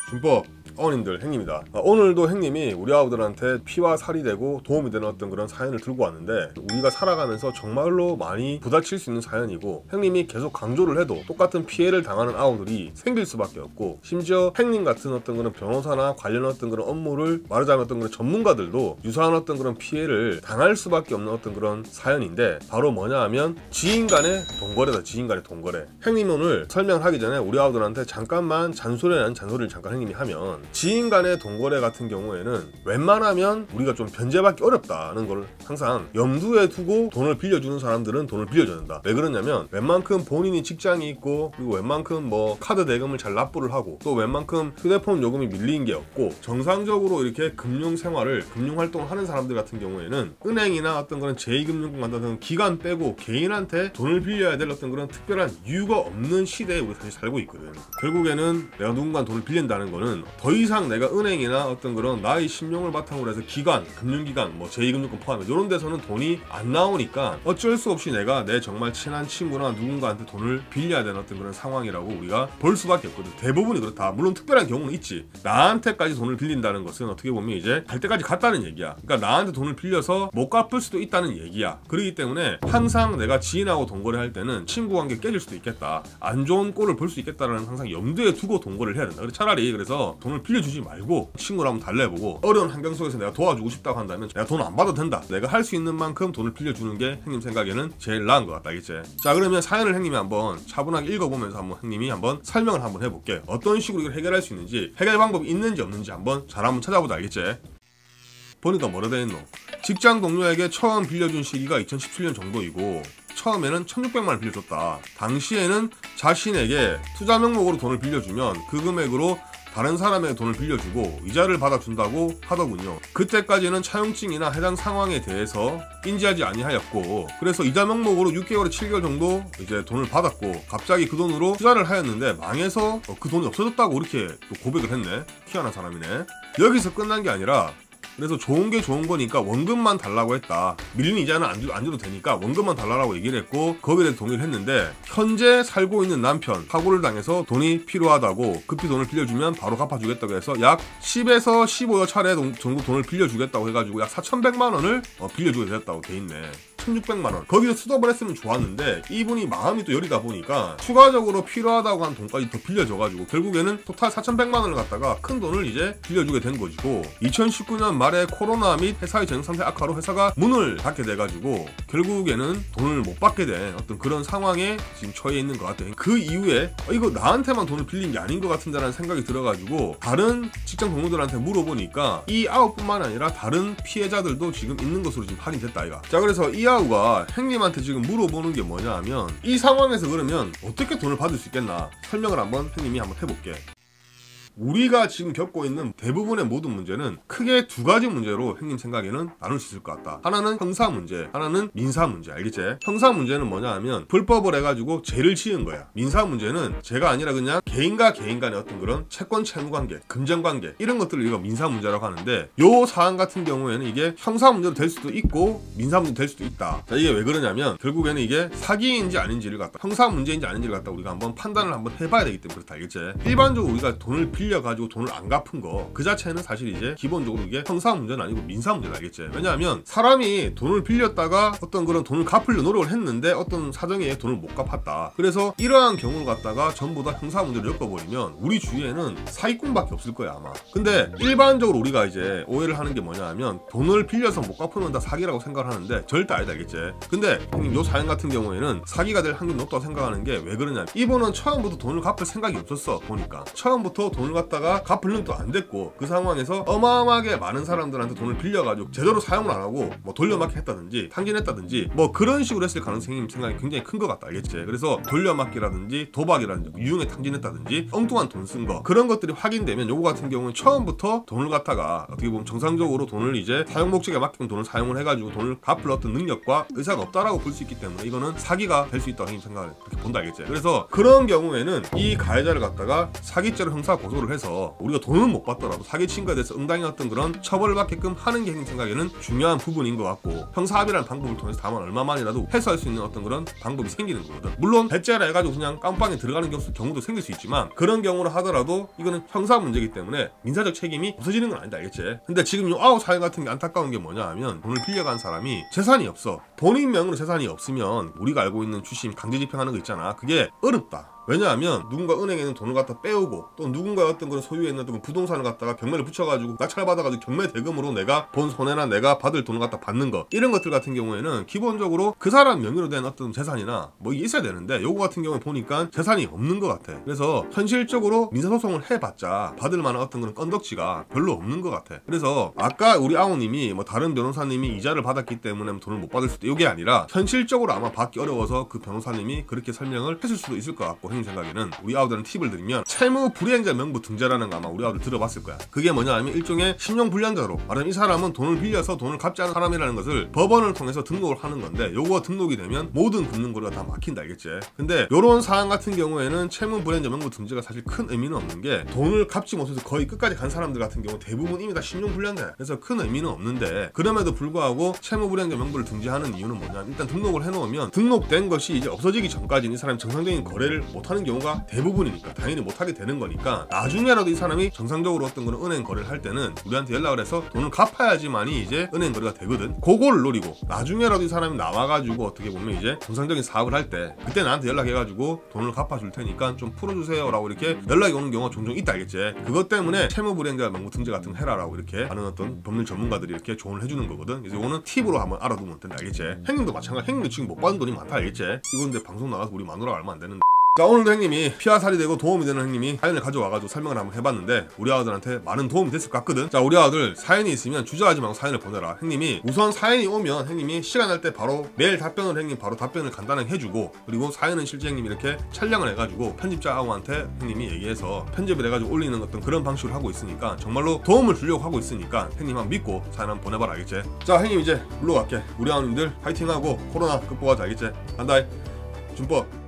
준법 어머님들 행님이다. 오늘도 행님이 우리 아우들한테 피와 살이 되고 도움이 되는 어떤 그런 사연을 들고 왔는데, 우리가 살아가면서 정말로 많이 부딪힐 수 있는 사연이고, 행님이 계속 강조를 해도 똑같은 피해를 당하는 아우들이 생길 수밖에 없고, 심지어 행님 같은 어떤 그런 변호사나 관련 어떤 그런 업무를 말하자면 어떤 그런 전문가들도 유사한 어떤 그런 피해를 당할 수밖에 없는 어떤 그런 사연인데, 바로 뭐냐 하면 지인 간의 동거래다. 지인 간의 동거래. 행님 오늘 설명을 하기 전에 우리 아우들한테 잠깐만 잔소리라는 잔소리를 잠깐 행님이 하면, 지인 간의 동거래 같은 경우에는 웬만하면 우리가 좀 변제받기 어렵다는 걸 항상 염두에 두고 돈을 빌려주는 사람들은 돈을 빌려줘야 된다. 왜 그러냐면, 웬만큼 본인이 직장이 있고, 그리고 웬만큼 뭐 카드 대금을 잘 납부를 하고, 또 웬만큼 휴대폰 요금이 밀린 게 없고, 정상적으로 이렇게 금융 생활을, 금융 활동을 하는 사람들 같은 경우에는 은행이나 어떤 그런 제2금융권 같은 기관 빼고 개인한테 돈을 빌려야 될 어떤 그런 특별한 이유가 없는 시대에 우리가 사실 살고 있거든. 결국에는 내가 누군가 돈을 빌린다는 거는 더 이상 내가 은행이나 어떤 그런 나의 신용을 바탕으로 해서 기관, 금융기관, 뭐 제2금융권 포함해 이런 데서는 돈이 안 나오니까 어쩔 수 없이 내가 내 정말 친한 친구나 누군가한테 돈을 빌려야 되는 어떤 그런 상황이라고 우리가 볼 수밖에 없거든. 대부분이 그렇다. 물론 특별한 경우는 있지. 나한테까지 돈을 빌린다는 것은 어떻게 보면 이제 갈 때까지 갔다는 얘기야. 그러니까 나한테 돈을 빌려서 못 갚을 수도 있다는 얘기야. 그렇기 때문에 항상 내가 지인하고 동거래할 때는 친구 관계 깨질 수도 있겠다, 안 좋은 꼴을 볼 수 있겠다라는 항상 염두에 두고 동거래를 해야 된다. 차라리 그래서 돈을 빌려주지 말고 친구랑 한번 달래보고, 어려운 환경 속에서 내가 도와주고 싶다고 한다면 내가 돈 안 받아도 된다. 내가 할 수 있는 만큼 돈을 빌려주는 게 형님 생각에는 제일 나은 것 같다. 알겠지? 자, 그러면 사연을 형님이 한번 차분하게 읽어보면서 한번 형님이 한번 설명을 한번 해볼게. 어떤 식으로 이걸 해결할 수 있는지, 해결 방법이 있는지 없는지 한번 잘 한번 찾아보자. 알겠지? 보니까 뭐라 되어있노? 직장 동료에게 처음 빌려준 시기가 2017년 정도이고, 처음에는 1600만원 빌려줬다. 당시에는 자신에게 투자 명목으로 돈을 빌려주면 그 금액으로 다른 사람에게 돈을 빌려주고 이자를 받아준다고 하더군요. 그때까지는 차용증이나 해당 상황에 대해서 인지하지 아니하였고, 그래서 이자 명목으로 6개월에 7개월 정도 이제 돈을 받았고, 갑자기 그 돈으로 투자를 하였는데 망해서 그 돈이 없어졌다고 이렇게 또 고백을 했네. 희한한 사람이네. 여기서 끝난 게 아니라, 그래서 좋은 게 좋은 거니까 원금만 달라고 했다. 밀린 이자는 안 줘도 되니까 원금만 달라고 얘기를 했고, 거기에 대해서 동의를 했는데, 현재 살고 있는 남편 사고를 당해서 돈이 필요하다고, 급히 돈을 빌려주면 바로 갚아주겠다고 해서 약 10에서 15여 차례 정도 돈을 빌려주겠다고 해가지고 약 4,100만 원을 빌려주게 되었다고 돼 있네. 1,600만 원. 거기서 스톱을 했으면 좋았는데, 이분이 마음이 또 여리다 보니까 추가적으로 필요하다고 한 돈까지 더 빌려줘가지고 결국에는 토탈 4,100만 원을 갖다가 큰 돈을 이제 빌려주게 된 것이고, 2019년 말에 코로나 및 회사의 재정 상태 악화로 회사가 문을 닫게 돼가지고 결국에는 돈을 못 받게 된 어떤 그런 상황에 지금 처해 있는 것 같아. 그 이후에 이거 나한테만 돈을 빌린 게 아닌 것 같은데라는 생각이 들어가지고 다른 직장 동료들한테 물어보니까 이 아우뿐만 아니라 다른 피해자들도 지금 있는 것으로 지금 확인됐다 이가. 자, 그래서 이 아우가 형님한테 지금 물어보는 게 뭐냐 하면, 이 상황에서 그러면 어떻게 돈을 받을 수 있겠나 설명을 한번 형님이 한번 해볼게. 우리가 지금 겪고 있는 대부분의 모든 문제는 크게 두 가지 문제로 형님 생각에는 나눌 수 있을 것 같다. 하나는 형사 문제, 하나는 민사 문제. 알겠지? 형사 문제는 뭐냐 하면 불법을 해가지고 죄를 지은 거야. 민사 문제는 죄가 아니라 그냥 개인과 개인 간의 어떤 그런 채권 채무 관계, 금전 관계, 이런 것들을 우리가 민사 문제라고 하는데, 요 사안 같은 경우에는 이게 형사 문제로 될 수도 있고 민사 문제 될 수도 있다. 자, 이게 왜 그러냐면 결국에는 이게 사기인지 아닌지를 갖다, 형사 문제인지 아닌지를 갖다 우리가 한번 판단을 한번 해봐야 되기 때문에 그렇다. 알겠지? 일반적으로 우리가 돈을 빌려가지고 돈을 안 갚은 거 그 자체는 사실 이제 기본적으로 이게 형사 문제는 아니고 민사 문제다. 알겠지? 왜냐하면 사람이 돈을 빌렸다가 어떤 그런 돈을 갚으려 노력을 했는데 어떤 사정에 돈을 못 갚았다. 그래서 이러한 경우를 갖다가 전부 다 형사 문제로 엮어버리면 우리 주위에는 사기꾼밖에 없을 거야 아마. 근데 일반적으로 우리가 이제 오해를 하는 게 뭐냐 하면, 돈을 빌려서 못 갚으면 다 사기라고 생각을 하는데 절대 아니다. 알겠지? 근데 형님 요 사연 같은 경우에는 사기가 될 확률이 높다고 생각하는 게 왜 그러냐면, 이분은 처음부터 돈을 갚을 생각이 없었어. 보니까 처음부터 돈을 갖다가 갚을 놈도 안 됐고, 그 상황에서 어마어마하게 많은 사람들한테 돈을 빌려가지고 제대로 사용을 안 하고 뭐 돌려막기 했다든지 탕진했다든지 뭐 그런 식으로 했을 가능성이 생각이 굉장히 큰 것 같다. 알겠지? 그래서 돌려막기라든지 도박이라든지 유흥에 탕진했다든지 엉뚱한 돈 쓴 거, 그런 것들이 확인되면 요거 같은 경우는 처음부터 돈을 갖다가 어떻게 보면 정상적으로 돈을 이제 사용 목적에 맞게끔 돈을 사용을 해가지고 돈을 갚을 어떤 능력과 의사가 없다라고 볼 수 있기 때문에 이거는 사기가 될 수 있다고 생각을 그렇게 본다. 알겠지? 그래서 그런 경우에는 이 가해자를 갖다가 사기죄로 형사 고소를 강조를 해서 우리가 돈은 못 받더라도 사기친 거에 대해서 응당히 어떤 그런 처벌을 받게끔 하는 게 형님 생각에는 중요한 부분인 것 같고, 형사합의라는 방법을 통해서 다만 얼마만이라도 해소할 수 있는 어떤 그런 방법이 생기는 거거든. 물론 배째라 해가지고 그냥 깜빵에 들어가는 경우도 생길 수 있지만, 그런 경우를 하더라도 이거는 형사 문제이기 때문에 민사적 책임이 없어지는 건 아니다, 알겠지? 근데 지금 이 아웃 사연 같은 게 안타까운 게 뭐냐 하면, 돈을 빌려간 사람이 재산이 없어. 본인 명으로 재산이 없으면 우리가 알고 있는 주심 강제 집행하는 거 있잖아, 그게 어렵다. 왜냐하면 누군가 은행에 있는 돈을 갖다 빼오고, 또 누군가 어떤 그런 소유에 있는 어떤 부동산을 갖다가 경매를 붙여가지고 낙찰받아가지고 경매 대금으로 내가 본 손해나 내가 받을 돈을 갖다 받는 거, 이런 것들 같은 경우에는 기본적으로 그 사람 명의로 된 어떤 재산이나 뭐 이게 있어야 되는데, 요거 같은 경우에 보니까 재산이 없는 것 같아. 그래서 현실적으로 민사소송을 해봤자 받을 만한 어떤 그런 건덕지가 별로 없는 것 같아. 그래서 아까 우리 아우님이 뭐 다른 변호사님이 이자를 받았기 때문에 돈을 못 받을 수도, 이게 아니라 현실적으로 아마 받기 어려워서 그 변호사님이 그렇게 설명을 했을 수도 있을 것 같고, 생각에는 우리 아우들은 팁을 드리면, 채무 불이행자 명부 등재라는 거 아마 우리 아우들 들어봤을 거야. 그게 뭐냐 하면 일종의 신용불량자로, 말하면 이 사람은 돈을 빌려서 돈을 갚지 않은 사람이라는 것을 법원을 통해서 등록을 하는 건데, 요거 등록이 되면 모든 금융거래가 다 막힌다, 알겠지? 근데 요런 사안 같은 경우에는 채무 불이행자 명부 등재가 사실 큰 의미는 없는 게, 돈을 갚지 못해서 거의 끝까지 간 사람들 같은 경우 대부분 이미 다 신용불량자야. 그래서 큰 의미는 없는데, 그럼에도 불구하고 채무 불이행자 명부를 등재하는 이유는 뭐냐, 일단 등록을 해놓으면 등록된 것이 이제 없어지기 전까지는 이 사람이 정상적인 거래를 못하는 경우가 대부분이니까 당연히 못하게 되는 거니까, 나중에라도 이 사람이 정상적으로 어떤 그런 은행 거래를 할 때는 우리한테 연락을 해서 돈을 갚아야지만이 이제 은행 거래가 되거든. 그거를 노리고 나중에라도 이 사람이 나와가지고 어떻게 보면 이제 정상적인 사업을 할 때, 그때 나한테 연락해가지고 돈을 갚아줄 테니까 좀 풀어주세요 라고 이렇게 연락이 오는 경우가 종종 있다, 알겠지? 그것 때문에 채무불이행자 명부 등재 같은 거 해라라고 이렇게 많은 어떤 법률 전문가들이 이렇게 조언을 해주는 거거든. 그래서 이거는 팁으로 한번 알아두면 된다, 알겠지? 형님도 마찬가지. 형님도 지금 못 받은 돈이 많다, 알겠지? 이건 근데 방송 나가서 우리 마누라가 얼마 안 되는데. 자, 오늘도 형님이 피와 살이 되고 도움이 되는 형님이 사연을 가져와가지고 설명을 한번 해봤는데, 우리 아들한테 많은 도움이 됐을 것 같거든. 자, 우리 아들 사연이 있으면 주저하지 말고 사연을 보내라. 형님이 우선 사연이 오면 형님이 시간 날 때 바로 메일 답변을 형님 바로 답변을 간단하게 해주고, 그리고 사연은 실제 형님이 이렇게 촬영을 해가지고 편집자하고한테 형님이 얘기해서 편집을 해가지고 올리는 어떤 그런 방식으로 하고 있으니까, 정말로 도움을 주려고 하고 있으니까 형님 한번 믿고 사연 한번 보내봐라, 알겠지? 자, 형님 이제 물러갈게. 우리 아우님들 파이팅하고 코로나 극복하자, 알겠지? 간다. 준법.